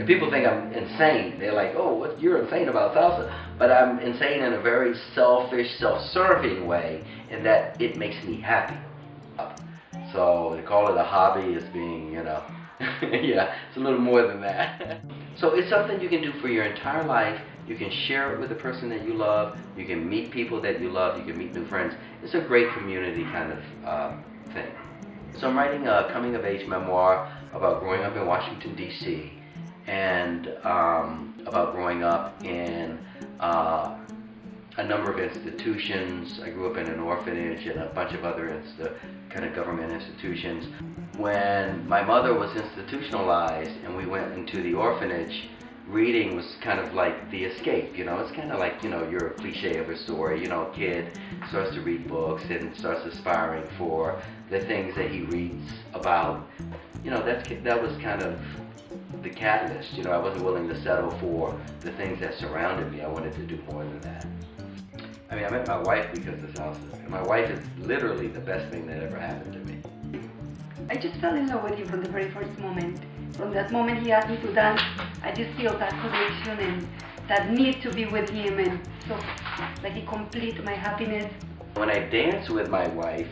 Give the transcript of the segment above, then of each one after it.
And people think I'm insane. They're like, oh, what, you're insane about salsa. But I'm insane in a very selfish, self-serving way, in that it makes me happy. So they call it a hobby as being, yeah, it's a little more than that. So it's something you can do for your entire life. You can share it with the person that you love. You can meet people that you love. You can meet new friends. It's a great community kind of thing. So I'm writing a coming-of-age memoir about growing up in Washington, D.C., and about growing up in a number of institutions. I grew up in an orphanage and a bunch of other kind of government institutions. When my mother was institutionalized and we went into the orphanage, reading was kind of like the escape, It's kind of like, your cliche of a story, a kid starts to read books and starts aspiring for the things that he reads about. That was kind of the catalyst, I wasn't willing to settle for the things that surrounded me. I wanted to do more than that. I met my wife because of salsa, and my wife is literally the best thing that ever happened to me. I just fell in love with him from the very first moment. From that moment he asked me to dance, I just feel that connection and that need to be with him, and so like it completes my happiness. When I danced with my wife,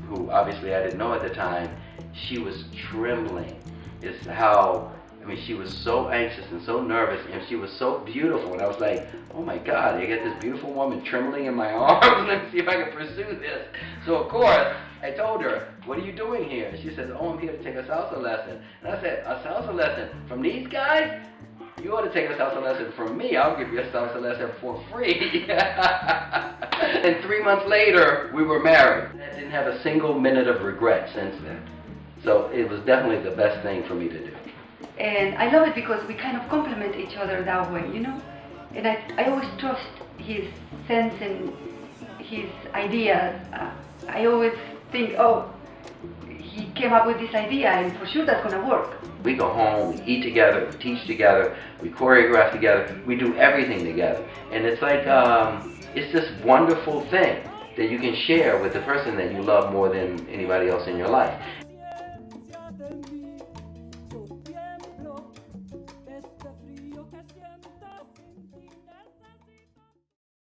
who obviously I didn't know at the time, she was trembling. It's how, she was so anxious and so nervous, and she was so beautiful, and I was like, oh my God, I get this beautiful woman trembling in my arms. Let me see if I can pursue this. So of course, I told her, what are you doing here? She says, oh, I'm here to take a salsa lesson. And I said, a salsa lesson from these guys? You ought to take a salsa lesson from me. I'll give you a salsa lesson for free. And 3 months later, we were married. I didn't have a single minute of regret since then. So it was definitely the best thing for me to do. And I love it because we kind of complement each other that way, And I always trust his sense and his ideas. I always think, oh, he came up with this idea and for sure that's going to work. We go home, we eat together, we teach together, we choreograph together, we do everything together. And it's like, it's this wonderful thing that you can share with the person that you love more than anybody else in your life.